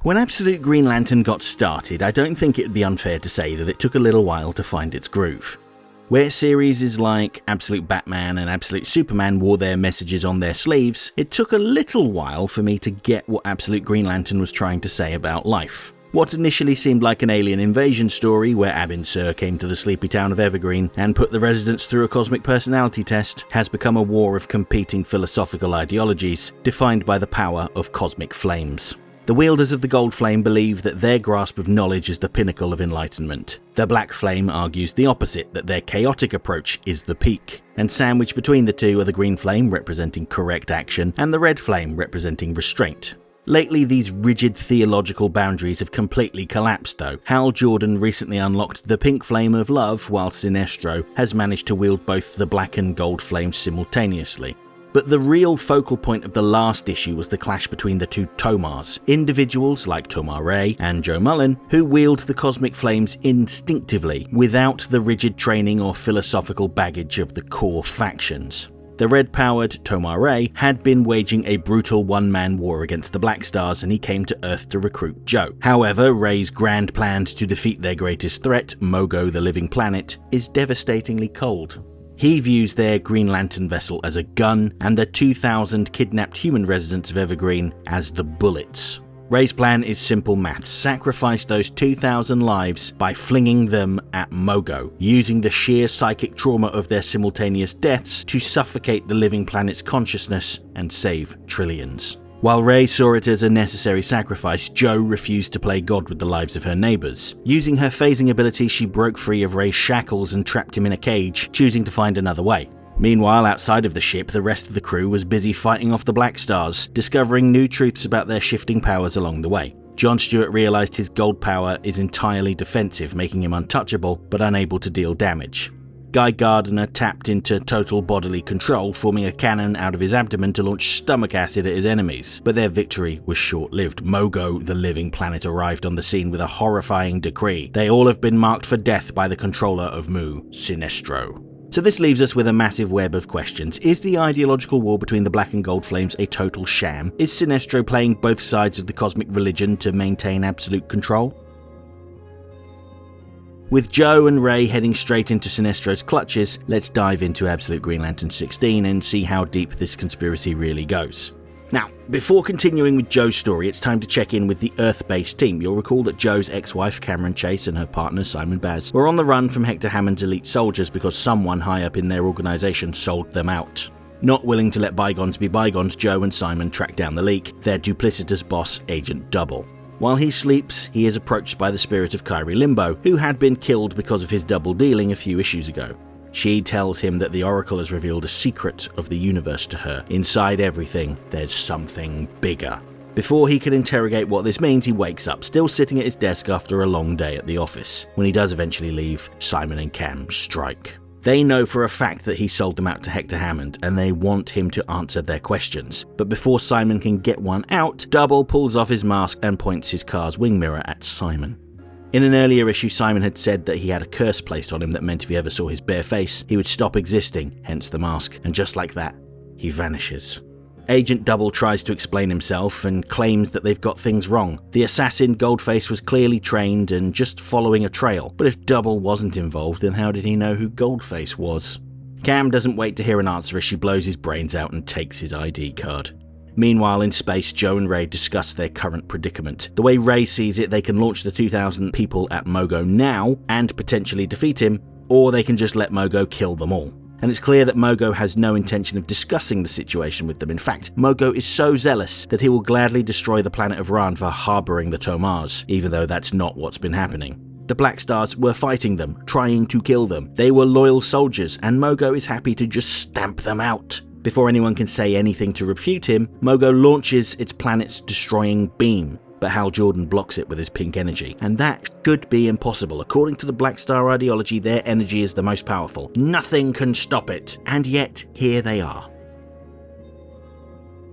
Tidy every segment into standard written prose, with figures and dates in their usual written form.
When Absolute Green Lantern got started, I don't think it would be unfair to say that it took a little while to find its groove. Where series like Absolute Batman and Absolute Superman wore their messages on their sleeves, it took a little while for me to get what Absolute Green Lantern was trying to say about life. What initially seemed like an alien invasion story where Abin Sur came to the sleepy town of Evergreen and put the residents through a cosmic personality test has become a war of competing philosophical ideologies, defined by the power of cosmic flames. The wielders of the Gold Flame believe that their grasp of knowledge is the pinnacle of enlightenment. The Black Flame argues the opposite, that their chaotic approach is the peak. And sandwiched between the two are the Green Flame, representing correct action, and the Red Flame, representing restraint. Lately, these rigid theological boundaries have completely collapsed though. Hal Jordan recently unlocked the Pink Flame of Love, while Sinestro has managed to wield both the Black and Gold Flames simultaneously. But the real focal point of the last issue was the clash between the two Tomars, individuals like Tomar-Re and Joe Mullen, who wield the cosmic flames instinctively, without the rigid training or philosophical baggage of the core factions. The red-powered Tomar-Re had been waging a brutal one-man war against the Black Stars, and he came to Earth to recruit Joe. However, Re's grand plan to defeat their greatest threat, Mogo the Living Planet, is devastatingly cold. He views their Green Lantern vessel as a gun, and the 2,000 kidnapped human residents of Evergreen as the bullets. Re's plan is simple maths: sacrifice those 2,000 lives by flinging them at Mogo, using the sheer psychic trauma of their simultaneous deaths to suffocate the living planet's consciousness and save trillions. While Re saw it as a necessary sacrifice, Jo refused to play God with the lives of her neighbours. Using her phasing ability, she broke free of Re's shackles and trapped him in a cage, choosing to find another way. Meanwhile, outside of the ship, the rest of the crew was busy fighting off the Black Stars, discovering new truths about their shifting powers along the way. John Stewart realised his gold power is entirely defensive, making him untouchable, but unable to deal damage. Guy Gardner tapped into total bodily control, forming a cannon out of his abdomen to launch stomach acid at his enemies. But their victory was short-lived. Mogo, the Living Planet, arrived on the scene with a horrifying decree. They all have been marked for death by the controller of Mu, Sinestro. So this leaves us with a massive web of questions. Is the ideological war between the Black and Gold Flames a total sham? Is Sinestro playing both sides of the cosmic religion to maintain absolute control? With Jo and Re heading straight into Sinestro's clutches, let's dive into Absolute Green Lantern 16 and see how deep this conspiracy really goes. Now, before continuing with Jo's story, it's time to check in with the Earth-based team. You'll recall that Jo's ex-wife Cameron Chase and her partner Simon Baz were on the run from Hector Hammond's elite soldiers because someone high up in their organisation sold them out. Not willing to let bygones be bygones, Jo and Simon track down the leak, their duplicitous boss, Agent Double. While he sleeps, he is approached by the spirit of Kyrie Limbo, who had been killed because of his double dealing a few issues ago. She tells him that the Oracle has revealed a secret of the universe to her. Inside everything, there's something bigger. Before he can interrogate what this means, he wakes up, still sitting at his desk after a long day at the office. When he does eventually leave, Simon and Cam strike. They know for a fact that he sold them out to Hector Hammond, and they want him to answer their questions. But before Simon can get one out, Double pulls off his mask and points his car's wing mirror at Simon. In an earlier issue, Simon had said that he had a curse placed on him that meant if he ever saw his bare face, he would stop existing, hence the mask, and just like that, he vanishes. Agent Double tries to explain himself and claims that they've got things wrong. The assassin, Goldface, was clearly trained and just following a trail. But if Double wasn't involved, then how did he know who Goldface was? Cam doesn't wait to hear an answer as she blows his brains out and takes his ID card. Meanwhile, in space, Jo and Re discuss their current predicament. The way Re sees it, they can launch the 2,000 people at Mogo now and potentially defeat him, or they can just let Mogo kill them all. And it's clear that Mogo has no intention of discussing the situation with them. In fact, Mogo is so zealous that he will gladly destroy the planet of Rann for harbouring the Tomars, even though that's not what's been happening. The Black Stars were fighting them, trying to kill them. They were loyal soldiers, and Mogo is happy to just stamp them out. Before anyone can say anything to refute him, Mogo launches its planet's destroying beam. But Hal Jordan blocks it with his pink energy, and that should be impossible. According to the Black Star ideology, their energy is the most powerful. Nothing can stop it, and yet here they are.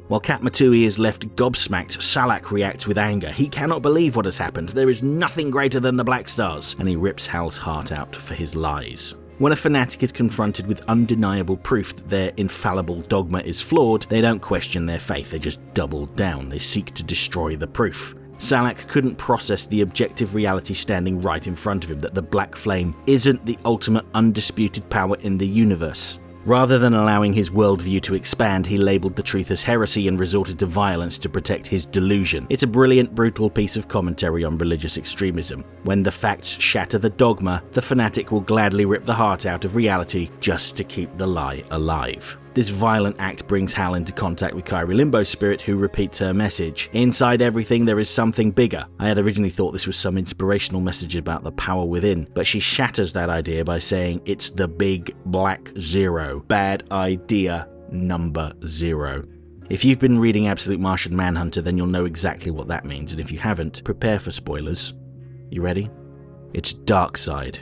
While Katmatui is left gobsmacked, Salak reacts with anger. He cannot believe what has happened. There is nothing greater than the Black Stars, and he rips Hal's heart out for his lies. When a fanatic is confronted with undeniable proof that their infallible dogma is flawed, they don't question their faith, they just double down. They seek to destroy the proof. Salak couldn't process the objective reality standing right in front of him, that the Black Flame isn't the ultimate undisputed power in the universe. Rather than allowing his worldview to expand, he labelled the truth as heresy and resorted to violence to protect his delusion. It's a brilliant, brutal piece of commentary on religious extremism. When the facts shatter the dogma, the fanatic will gladly rip the heart out of reality just to keep the lie alive. This violent act brings Hal into contact with Kyrie Limbo's spirit, who repeats her message. Inside everything there is something bigger. I had originally thought this was some inspirational message about the power within, but she shatters that idea by saying it's the big black zero. Bad idea number 0. If you've been reading Absolute Martian Manhunter, then you'll know exactly what that means, and if you haven't, prepare for spoilers. You ready? It's Darkseid.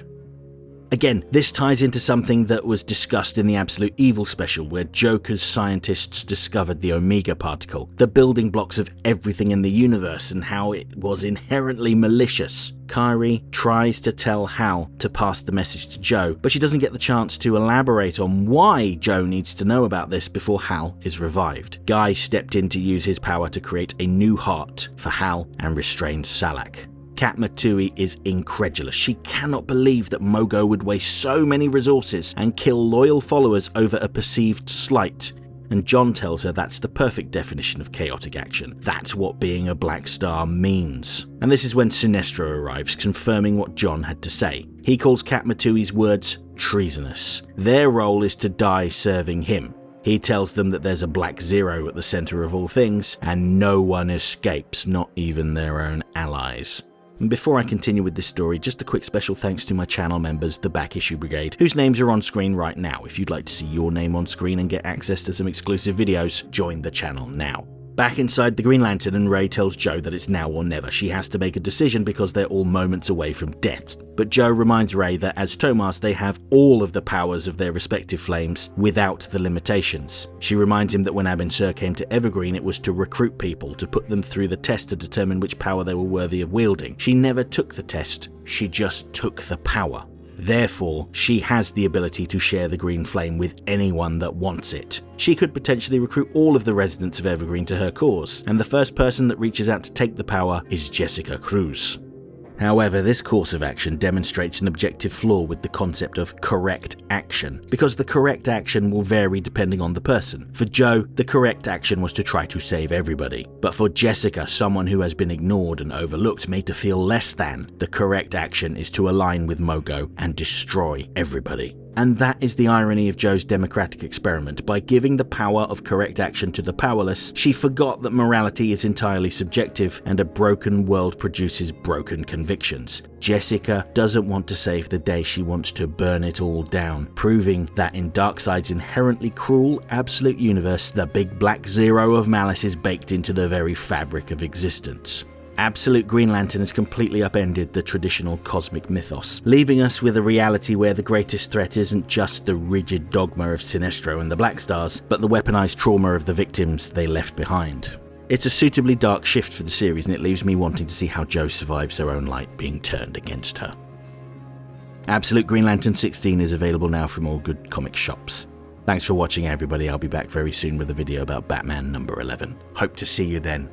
Again, this ties into something that was discussed in the Absolute Evil special, where Joker's scientists discovered the Omega particle, the building blocks of everything in the universe, and how it was inherently malicious. Kyrie tries to tell Hal to pass the message to Joe, but she doesn't get the chance to elaborate on why Joe needs to know about this before Hal is revived. Guy stepped in to use his power to create a new heart for Hal and restrained Salak. Kat Matui is incredulous. She cannot believe that Mogo would waste so many resources and kill loyal followers over a perceived slight. And John tells her that's the perfect definition of chaotic action. That's what being a Black Star means. And this is when Sinestro arrives, confirming what John had to say. He calls Kat Matui's words treasonous. Their role is to die serving him. He tells them that there's a black zero at the center of all things, and no one escapes, not even their own allies. And before I continue with this story, just a quick special thanks to my channel members, the Back Issue Brigade, whose names are on screen right now. If you'd like to see your name on screen and get access to some exclusive videos, join the channel now. Back inside the Green Lantern, and Ray tells Joe that it's now or never. She has to make a decision because they're all moments away from death. But Joe reminds Ray that as Tomas they have all of the powers of their respective flames without the limitations. She reminds him that when Abin Sur came to Evergreen, it was to recruit people, to put them through the test to determine which power they were worthy of wielding. She never took the test, she just took the power. Therefore, she has the ability to share the green flame with anyone that wants it. She could potentially recruit all of the residents of Evergreen to her cause, and the first person that reaches out to take the power is Jessica Cruz. However, this course of action demonstrates an objective flaw with the concept of correct action, because the correct action will vary depending on the person. For Joe, the correct action was to try to save everybody. But for Jessica, someone who has been ignored and overlooked, made to feel less than, the correct action is to align with Mogo and destroy everybody. And that is the irony of Joe's democratic experiment. By giving the power of correct action to the powerless, she forgot that morality is entirely subjective and a broken world produces broken convictions. Jessica doesn't want to save the day, she wants to burn it all down, proving that in Darkseid's inherently cruel, absolute universe, the big black zero of malice is baked into the very fabric of existence. Absolute Green Lantern has completely upended the traditional cosmic mythos, leaving us with a reality where the greatest threat isn't just the rigid dogma of Sinestro and the Black Stars, but the weaponized trauma of the victims they left behind. It's a suitably dark shift for the series, and it leaves me wanting to see how Jo survives her own light being turned against her. Absolute Green Lantern 16 is available now from all good comic shops. Thanks for watching everybody, I'll be back very soon with a video about Batman number 11. Hope to see you then.